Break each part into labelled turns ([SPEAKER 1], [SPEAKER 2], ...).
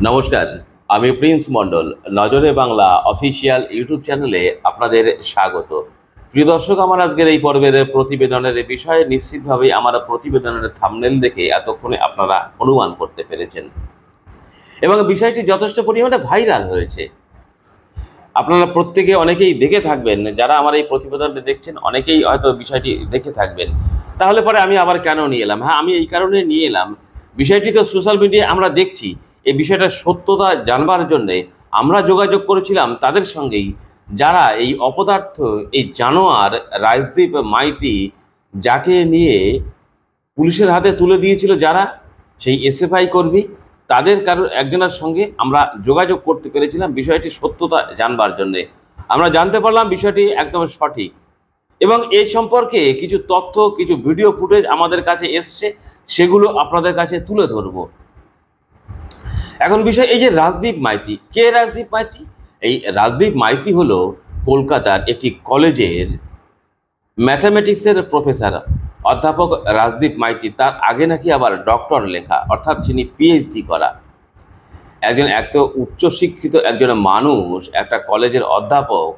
[SPEAKER 1] নমস্কার, আমি প্রিন্স মণ্ডল। নজরে বাংলা অফিসিয়াল ইউটিউব চ্যানেলে আপনাদের স্বাগত। প্রিয় দর্শক, আমার আজকের এই পর্বের প্রতিবেদনের বিষয়ে নিশ্চিতভাবেই আমার প্রতিবেদনের থাম্বনেল দেখে এতক্ষণে আপনারা অনুমান করতে পেরেছেন এবং বিষয়টি যথেষ্ট পরিমাণে ভাইরাল হয়েছে। আপনারা প্রত্যেকে অনেকেই দেখে থাকবেন, যারা আমার এই প্রতিবেদনটা দেখছেন অনেকেই হয়তো বিষয়টি দেখে থাকবেন। তাহলে পরে আমি আবার কেন নিয়ে এলাম? হ্যাঁ, আমি এই কারণে নিয়ে এলাম, বিষয়টি তো সোশ্যাল মিডিয়ায় আমরা দেখছি। এই বিষয়টার সত্যতা জানবার জন্যে আমরা যোগাযোগ করেছিলাম তাদের সঙ্গেই, যারা এই অপদার্থ, এই জানোয়ার রাজদীপ মাইতি, যাকে নিয়ে পুলিশের হাতে তুলে দিয়েছিল যারা, সেই এসএফআই কর্মী, তাদের একজনের সঙ্গে আমরা যোগাযোগ করতে পেরেছিলাম বিষয়টি সত্যতা জানবার জন্যে। আমরা জানতে পারলাম বিষয়টি একদম সঠিক এবং এই সম্পর্কে কিছু তথ্য, কিছু ভিডিও ফুটেজ আমাদের কাছে এসছে, সেগুলো আপনাদের কাছে তুলে ধরব। এখন বিষয়, এই যে রাজদীপ মাইতি, কে রাজদীপ মাইতি? এই রাজদীপ মাইতি হলো কলকাতার একটি কলেজের ম্যাথামেটিক্সের প্রফেসর, অধ্যাপক রাজদীপ মাইতি। তার আগে নাকি আবার ডক্টর লেখা, অর্থাৎ তিনি পিএইচডি করা একজন এত উচ্চশিক্ষিত একজন মানুষ, একটা কলেজের অধ্যাপক,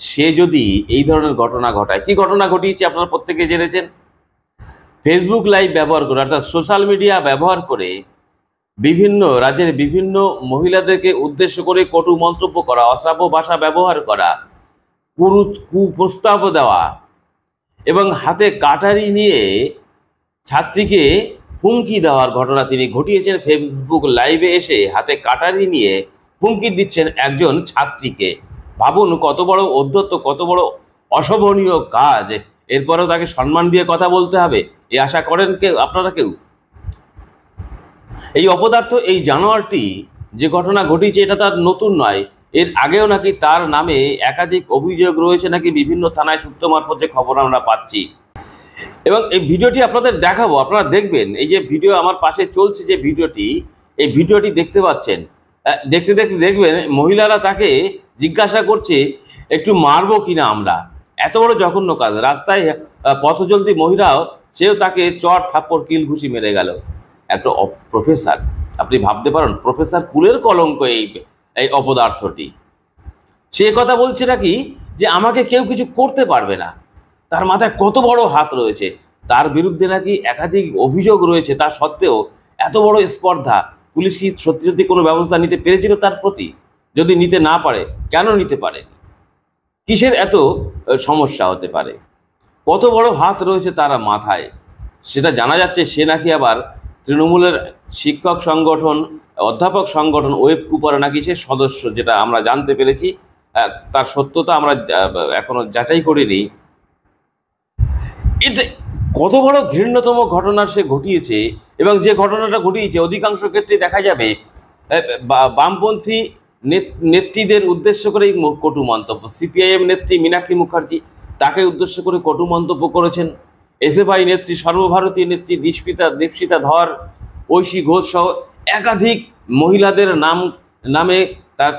[SPEAKER 1] সে যদি এই ধরনের ঘটনা ঘটায়। কি ঘটনা ঘটিয়েছে আপনারা প্রত্যেকে জেনেছেন। ফেসবুক লাইভ ব্যবহার করে, অর্থাৎ সোশ্যাল মিডিয়া ব্যবহার করে বিভিন্ন রাজ্যের বিভিন্ন মহিলাদেরকে উদ্দেশ্য করে কটু মন্তব্য করা, অশ্রাব্য ভাষা ব্যবহার করা, কুপ্রস্তাব দেওয়া এবং হাতে কাটারি নিয়ে ছাত্রীকে হুমকি দেওয়ার ঘটনা তিনি ঘটিয়েছেন। ফেসবুক লাইভে এসে হাতে কাটারি নিয়ে হুমকি দিচ্ছেন একজন ছাত্রীকে। ভাবুন কত বড় অধ্যত্ত, কত বড় অশোভনীয় কাজ। এরপরেও তাকে সম্মান দিয়ে কথা বলতে হবে, এ আশা করেন কেউ, আপনারা কেউ? এই অপদার্থ, এই জানোয়ারটি যে ঘটনা ঘটিয়েছে, এটা তার নতুন নয়। এর আগেও নাকি তার নামে একাধিক অভিযোগ রয়েছে নাকি বিভিন্ন থানায়, সূত্র মারফত যে খবর আমরা পাচ্ছি। এবং এই ভিডিওটি আপনাদের দেখাবো, আপনারা দেখবেন। এই যে ভিডিও আমার পাশে চলছে, যে ভিডিওটি, এই ভিডিওটি দেখতে পাচ্ছেন। দেখতে দেখতে দেখবেন মহিলারা তাকে জিজ্ঞাসা করছে একটু মারবো কিনা আমরা। এত বড় জঘন্য কাজ। রাস্তায় পথচলতি মহিলাও, সেও তাকে চর থাপ্পড় কিল ঘুষি মেরে গেল। একটা প্রফেসর, আপনি ভাবতে পারেন, প্রফেসর কুলের কলঙ্ক এই অপদার্থটি। সে কথা বলছে নাকি যে আমাকে কেউ কিছু করতে পারবে না। তার মাথায় কত বড় হাত রয়েছে, তার বিরুদ্ধে নাকি একাধিক অভিযোগ রয়েছে। তা সত্ত্বেও এত বড় স্পর্ধা, পুলিশ কি সত্যি সত্যি কোনো ব্যবস্থা নিতে পেরেছিল তার প্রতি? যদি নিতে না পারে, কেন নিতে পারে? কিসের এত সমস্যা হতে পারে? কত বড় হাত রয়েছে তার মাথায়, সেটা জানা যাচ্ছে। সে নাকি আবার তৃণমূলের শিক্ষক সংগঠন, অধ্যাপক সংগঠন ওয়েব কুপারে নাকি সে সদস্য, যেটা আমরা জানতে পেরেছি। তার সত্যতা আমরা এখনো যাচাই করিনি। এটা কত বড় ঘৃণ্যতম ঘটনা সে ঘটিয়েছে। এবং যে ঘটনাটা ঘটিয়েছে অধিকাংশ ক্ষেত্রে দেখা যাবে বামপন্থী নেত্রীদের উদ্দেশ্য করে এই কটু মন্তব্য। সিপিআইএম নেত্রী মীনাক্ষী মুখার্জি, তাকে উদ্দেশ্য করে কটু মন্তব্য করেছেন। এসএফআই নেত্রী, সর্বভারতীয় নেত্রী দীপশিতা ধর, ঐশী ঘোষ সহ একাধিক মহিলাদের নামে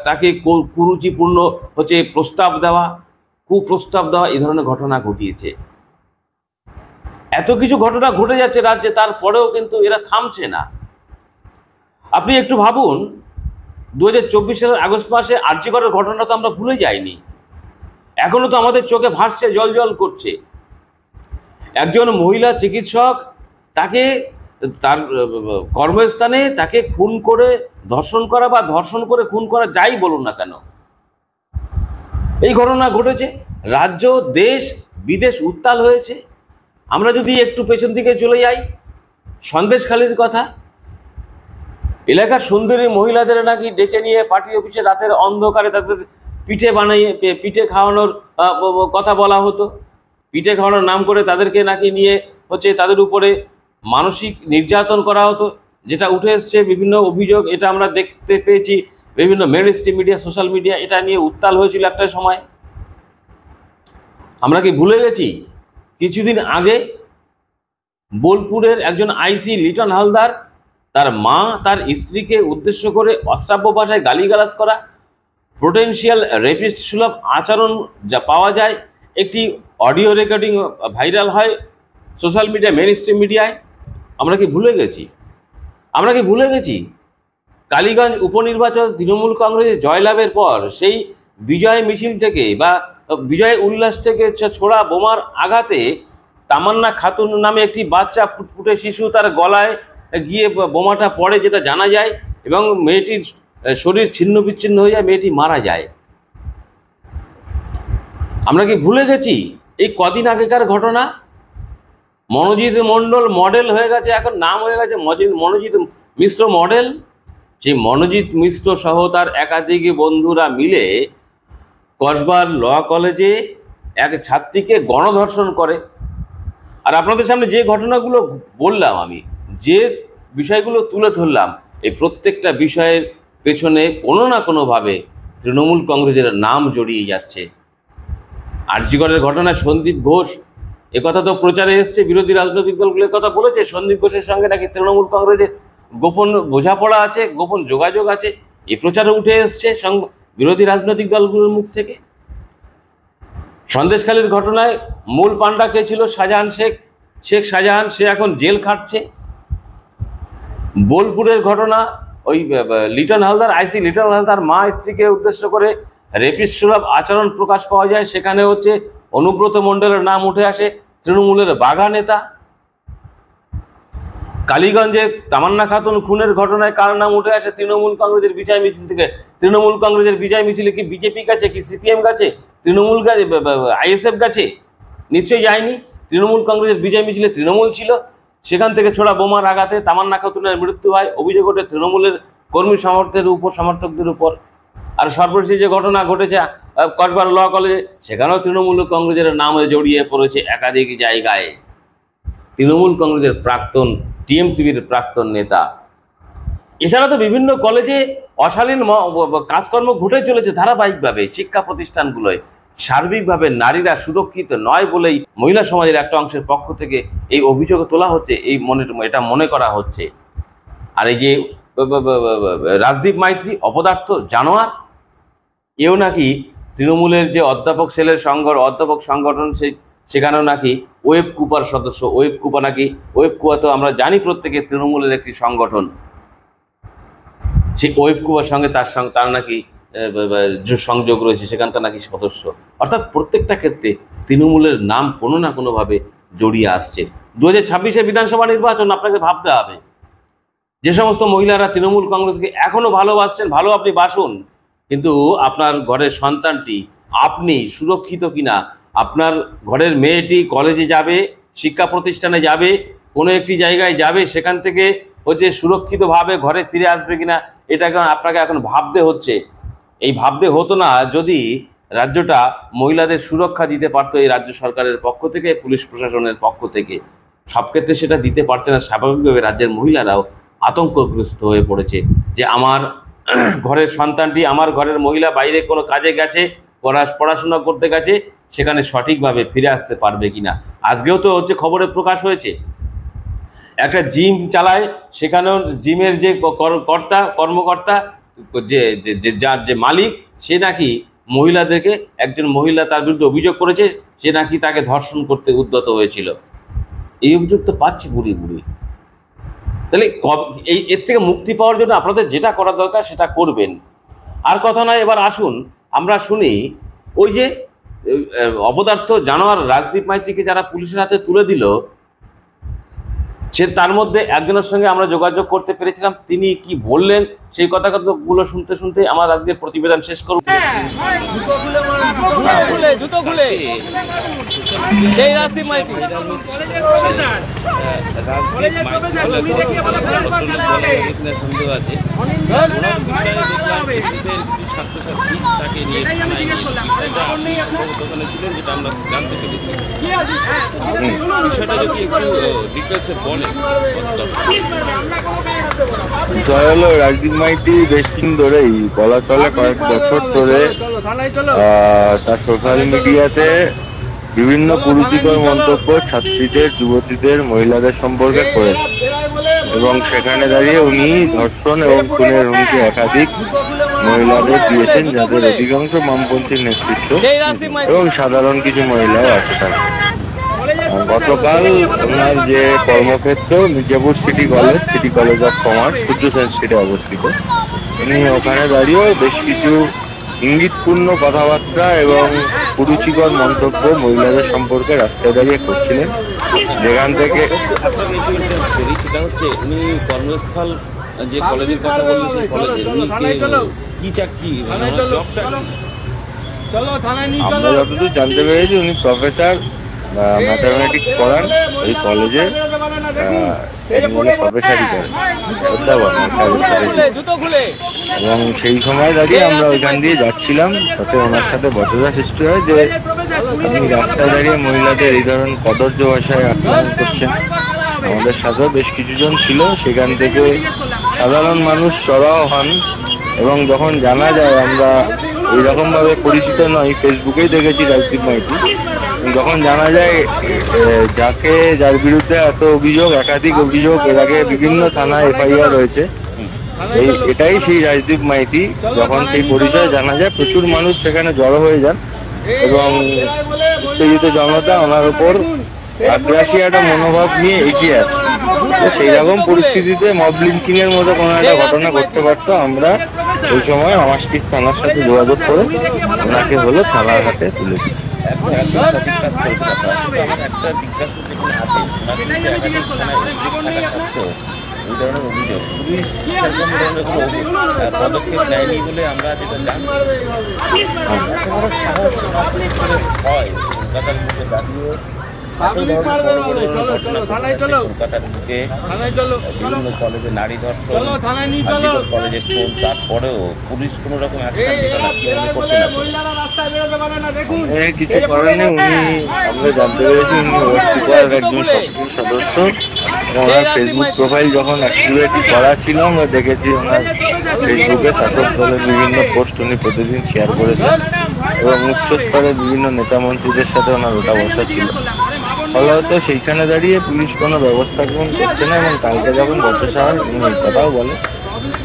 [SPEAKER 1] তাকে কুরুচিপূর্ণ কুপ্রস্তাব দেওয়া, এই ধরনের ঘটনা ঘটিয়েছে। এত কিছু ঘটনা ঘটে যাচ্ছে রাজ্যে, তারপরেও কিন্তু এরা থামছে না। আপনি একটু ভাবুন, 2024 সালের আগস্ট মাসে আরজি করের ঘটনা তো আমরা ভুলে যাইনি, এখনো তো আমাদের চোখে ভাসছে, জল জল করছে। একজন মহিলা চিকিৎসক, তাকে তার কর্মস্থানে তাকে খুন করে ধর্ষণ করা, বা ধর্ষণ করে খুন করা, যাই বলুন না কেন, এই ঘটনা ঘটেছে। রাজ্য, দেশ, বিদেশ উত্তাল হয়েছে। আমরা যদি একটু পেছন দিকে চলে যাই, সন্দেশখালীর কথা, এলাকার সুন্দরী মহিলাদের নাকি ডেকে নিয়ে পার্টি অফিসে রাতের অন্ধকারে তাদের পিঠে খাওয়ানোর কথা বলা হতো। পিঠে খাওয়ানোর নাম করে তাদেরকে নাকি নিয়ে তাদের উপরে মানসিক নির্যাতন করা হতো, যেটা উঠে এসছে বিভিন্ন অভিযোগ। এটা আমরা দেখতে পেয়েছি বিভিন্ন মেইনস্ট্রিম মিডিয়া, সোশ্যাল মিডিয়া, এটা নিয়ে উত্তাল হয়েছিল একটা সময়। আমরা কি ভুলে গেছি? কিছুদিন আগে বোলপুরের একজন আইসি লিটন হালদার, তার মা তার স্ত্রীকে উদ্দেশ্য করে অশ্রাব্য ভাষায় গালিগালাজ করা, পোটেনশিয়াল রেপিস্ট সুলভ আচরণ যা পাওয়া যায়, একটি অডিও রেকর্ডিং ভাইরাল হয় সোশ্যাল মিডিয়া, মেইনস্ট্রিম মিডিয়ায়। আমরা কি ভুলে গেছি? কালীগঞ্জ উপনির্বাচন তৃণমূল কংগ্রেসের জয়লাভের পর সেই বিজয় মিছিল থেকে বা বিজয় উল্লাস থেকে ছোড়া বোমার আঘাতে তামান্না খাতুন নামে একটি বাচ্চা ফুটফুটে শিশু তার গলায় গিয়ে বোমাটা পড়ে, যেটা জানা যায়, এবং মেয়েটির শরীর ছিন্ন বিচ্ছিন্ন হয়ে যায়, মেয়েটি মারা যায়। আমরা কি ভুলে গেছি এই কদিন আগেকার ঘটনা? মনোজিৎ মণ্ডল মডেল হয়ে গেছে, এখন নাম হয়ে গেছে মনোজিৎ মিশ্র মডেল। সেই মনোজিৎ মিশ্র সহ তার একাধিক বন্ধুরা মিলে কসবার ল কলেজে এক ছাত্রীকে গণধর্ষণ করে। আর আপনাদের সামনে যে ঘটনাগুলো বললাম, আমি যে বিষয়গুলো তুলে ধরলাম, এই প্রত্যেকটা বিষয়ের পেছনে কোনো না কোনোভাবে তৃণমূল কংগ্রেসের নাম জড়িয়ে যাচ্ছে। আরজিকরের ঘটনায় সন্দীপ ঘোষ, একথা তো প্রচারে এসছে, বিরোধী রাজনৈতিক দলগুলো কথা বলেছে সন্দীপ ঘোষের সঙ্গে নাকি তৃণমূল কংগ্রেসের গোপন বোঝাপড়া আছে, গোপন যোগাযোগ আছে, এই প্রচারে উঠে এসছে বিরোধী রাজনৈতিক দলগুলোর মুখ থেকে। সন্দেশখালীর ঘটনায় মূল পাণ্ডা কে ছিল? শাহজাহান শেখ শাহজাহান, সে এখন জেল খাটছে। বোলপুরের ঘটনা, ওই লিটন হালদার, আইসি লিটন হালদার মা স্ত্রীকে উদ্দেশ্য করে রেপিস্ট সুলভ আচরণ প্রকাশ পাওয়া যায়, সেখানে হচ্ছে অনুব্রত মণ্ডলের নাম উঠে আসে, তৃণমূলের বাঘা নেতা। কালীগঞ্জে তামান্না খাতুন খুনের ঘটনায় কার নাম উঠে আসে? তৃণমূল কংগ্রেসের বিজয় মিছিল থেকে। তৃণমূল কংগ্রেসের বিজয় মিছিলে কি বিজেপি গেছে, কি সিপিএম গেছে, তৃণমূল গেছে, আইএসএফ গেছে? নিশ্চয়ই যায়নি। তৃণমূল কংগ্রেসের বিজয় মিছিলে তৃণমূল ছিল, সেখান থেকে ছোড়া বোমার আঘাতে তামান্না খাতুনের মৃত্যু হয়। অভিযোগ ওঠে তৃণমূলের কর্মী সমর্থকদের উপর। আর সর্বশেষ যে ঘটনা ঘটেছে কসবার ল কলেজে, সেখানেও তৃণমূল কংগ্রেসের নাম জড়িয়ে পড়েছে একাধিক জায়গায়। তৃণমূল কংগ্রেসের প্রাক্তন টিএমসিবির প্রাক্তন নেতা। এছাড়া তো বিভিন্ন কলেজে অশালীন কাজকর্ম ঘটে চলেছে ধারাবাহিকভাবে। শিক্ষা প্রতিষ্ঠানগুলোয় সার্বিকভাবে নারীরা সুরক্ষিত নয় বলেই মহিলা সমাজের একটা অংশের পক্ষ থেকে এই অভিযোগ তোলা হচ্ছে, এটা মনে করা হচ্ছে। আর এই যে রাজদীপ মাইত্রী অপদার্থ জানোয়ার, এও নাকি তৃণমূলের যে অধ্যাপক সেলের অধ্যাপক সংগঠন, সেখানেও নাকি ওয়েব কুপার সদস্য। ওয়েব কুপা তো আমরা জানি প্রত্যেকে তৃণমূলের একটি সংগঠন। সেই ওয়েব কুপার সঙ্গে তার নাকি সংযোগ রয়েছে, সেখানকার নাকি সদস্য। অর্থাৎ প্রত্যেকটা ক্ষেত্রে তৃণমূলের নাম কোনো না কোনোভাবে জড়িয়ে আসছে। 2026 বিধানসভা নির্বাচন, আপনাকে ভাবতে হবে যে সমস্ত মহিলারা তৃণমূল কংগ্রেসকে এখনো ভালোবাসছেন, ভালো আপনি বাসুন, কিন্তু আপনার ঘরের সন্তানটি আপনি সুরক্ষিত কিনা, আপনার ঘরের মেয়েটি কলেজে যাবে, শিক্ষা প্রতিষ্ঠানে যাবে, কোনো একটি জায়গায় যাবে, সেখান থেকে হচ্ছে সুরক্ষিতভাবে ঘরে ফিরে আসবে কিনা, এটাকে আপনাকে এখন ভাবতে হচ্ছে। এই ভাবতে হতো না যদি রাজ্যটা মহিলাদের সুরক্ষা দিতে পারতো এই রাজ্য সরকারের পক্ষ থেকে, পুলিশ প্রশাসনের পক্ষ থেকে। সব ক্ষেত্রে সেটা দিতে পারছে না। স্বাভাবিকভাবে রাজ্যের মহিলারাও আতঙ্কগ্রস্ত হয়ে পড়েছে যে আমার ঘরের সন্তানটি, আমার ঘরের মহিলা বাইরে কোনো কাজে গেছে, পড়াশোনা করতে গেছে, সেখানে সঠিকভাবে ফিরে আসতে পারবে কিনা। আজকেও তো হচ্ছে খবরে প্রকাশ হয়েছে, একটা জিম চালায়, সেখানেও জিমের যে কর্মকর্তা, যে মালিক, সে নাকি মহিলাদেরকে, একজন মহিলা তার বিরুদ্ধে অভিযোগ করেছে, সে নাকি তাকে ধর্ষণ করতে উদ্যত হয়েছিল। এই অভিযোগ তো পাচ্ছে বুড়ি। তাহলে এর থেকে মুক্তি পাওয়ার জন্য আপনাদের যেটা করা দরকার সেটা করবেন। আর কথা নয়, এবার আসুন আমরা শুনি ওই যে অপদার্থ জানোয়ার রাজদীপ মাইতিকে যারা পুলিশের হাতে তুলে দিল, তার মধ্যে একজনের সঙ্গে আমরা যোগাযোগ করতে পেরেছিলাম। তিনি কি বললেন সেই কথাগুলো শুনতে শুনতে আমার আজকে প্রতিবেদন শেষ করব।
[SPEAKER 2] জয়ালো রাজদীপ মাইতি বেশ দিন ধরেই বলা চলে কয়েক বছর ধরে তার সোশ্যাল মিডিয়াতে বিভিন্ন কুরুচিকর মন্তব্য ছাত্রীদের, যুবতীদের, মহিলাদের সম্পর্কে করে, এবং সেখানে দাঁড়িয়ে উনি ধর্ষণ এবং খুনের হুমকি একাধিক মহিলাদের দিয়েছেন, যাদের অধিকাংশ বামপন্থী নেতৃত্ব এবং সাধারণ কিছু মহিলাও আছে। তারা গতকাল ওনার যে কর্মক্ষেত্র Mirzapur city college of commerce Surya Sen স্ট্রিটে অবস্থিত, উনি ওখানে দাঁড়িয়েও বেশ কিছু ইঙ্গিতপূর্ণ কথাবার্তা এবং কুরুচিকর মন্তব্য মহিলাদের সম্পর্কে রাস্তায় দাঁড়িয়ে করছিলেন, যেখান থেকে
[SPEAKER 1] সেটা হচ্ছে উনি কর্মস্থল যে কলেজের কথা বললেন সেই কলেজের উনি কি চাকরি জবটা
[SPEAKER 2] আমরা যতদূর জানতে পেরেছি উনি প্রফেসর ম্যাথামেটিক্স পড়ান ওই কলেজে, প্রফেসরই করেন অধ্যাপক। এবং সেই সময় দাঁড়িয়ে আমরা ওইখান দিয়ে যাচ্ছিলাম, তাতে ওনার সাথে বচসা সৃষ্টি হয় যে আপনি রাস্তায় দাঁড়িয়ে মহিলাদের এই ধরনের কদর্য ভাষায় আক্রমণ করছেন। আমাদের সাথেও বেশ কিছুজন ছিল, সেখান থেকে সাধারণ মানুষ চড়াও হন এবং যখন জানা যায় আমরা এইরকম ভাবে পরিচিত নই, ফেসবুকেই দেখেছি রাজদীপ মাইতি, যখন জানা যায় যার বিরুদ্ধে এত অভিযোগ, একাধিক অভিযোগ, এর আগে বিভিন্ন থানায় এফআইআর রয়েছে, এটাই সেই রাজদীপ মাইতি, যখন সেই পরিচয় জানা যায় প্রচুর মানুষ সেখানে জড়ো হয়ে যান এবং উত্তেজিত জনতা ওনার উপর আগ্রাসী একটা মনোভাব নিয়ে এগিয়ে আসে। তো সেই রকম পরিস্থিতিতে মব লিঞ্চিং এর মতো কোনো একটা ঘটনা ঘটতে পারতো। আমরা ওই সময় আমাস্ট্রিট থানার সাথে যোগাযোগ করে ওনাকে হলো থানার হাতে তুলেছি।
[SPEAKER 1] পদক্ষেপ নেয়নি বলে আমরা যেটা জানি, হয় কলকাতার মধ্যে দাঁড়িয়ে কলকাতার বুকে বিভিন্ন কলেজে নারী ধর্ষণ, কলেজে খুন, তারপরেও পুলিশ কোন রকম
[SPEAKER 2] কিছু করেনি। উনি আমরা জানতে পেরেছি উনি ওয়েস্টিকার একজন সক্রিয় সদস্য। ওনার ফেসবুক প্রোফাইল যখন অ্যাক্টিভেট করা ছিল আমরা দেখেছি ওনার ফেসবুকে শাসক দলের বিভিন্ন পোস্ট উনি প্রতিদিন শেয়ার করেছেন এবং উচ্চ স্তরের বিভিন্ন নেতা মন্ত্রীদের সাথে ওনার ওঠা বসা ছিল। ফলত সেইখানে দাঁড়িয়ে পুলিশ কোনো ব্যবস্থা গ্রহণ করছে না এবং কালকে যখন বচসা হয় উনি এই কথাও বলে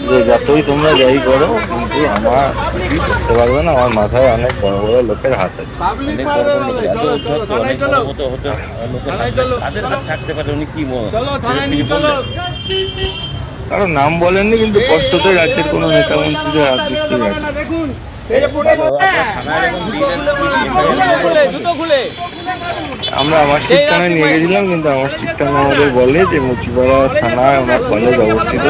[SPEAKER 2] যে যতই তোমরা যাই করো কিন্তু আমার কিছুই করতে পারবে না, আমার মাথায় অনেক বড় বড় লোকের হাত আছে। কারণ নাম বলেননি, কিন্তু স্পষ্টতই রাজ্যের কোনো নেতা মন্ত্রীদের হাত নিশ্চয়ই আছে। আমরা আমাস্ট্রিট থানায় নিয়ে গেছিলাম, কিন্তু আমাস্ট্রিট থানা আমাদের বলে যে মুচিপাড়া থানায় ওনার কলেজ অবস্থিত,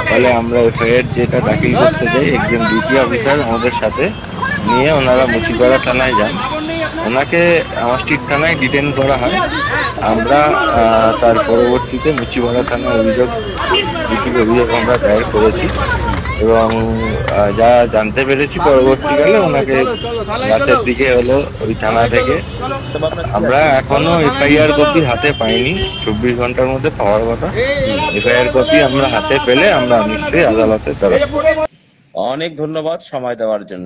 [SPEAKER 2] ফলে আমরা এফআইআর যেটা দাখিল করতে যাই একজন ডিউটি অফিসার আমাদের সাথে নিয়ে ওনারা মুচিপাড়া থানায় যান, ওনাকে আমাস্ট্রিট থানায় ডিটেন করা হয়। আমরা তার পরবর্তীতে মুচিপাড়া থানায় অভিযোগ আমরা দায়ের করেছি এবং যা জানতে পেরেছি পরবর্তীকালে ওনাকে রাতের দিকে হলো ওই থানা থেকে, আমরা এখনো এফআইআর কপি হাতে পাইনি, 24 ঘন্টার মধ্যে পাওয়ার কথা। এফআইআর কপি আমরা হাতে পেলে আমরা নিশ্চয়ই আদালতের দ্বারস্থ।
[SPEAKER 1] অনেক ধন্যবাদ সময় দেওয়ার জন্য।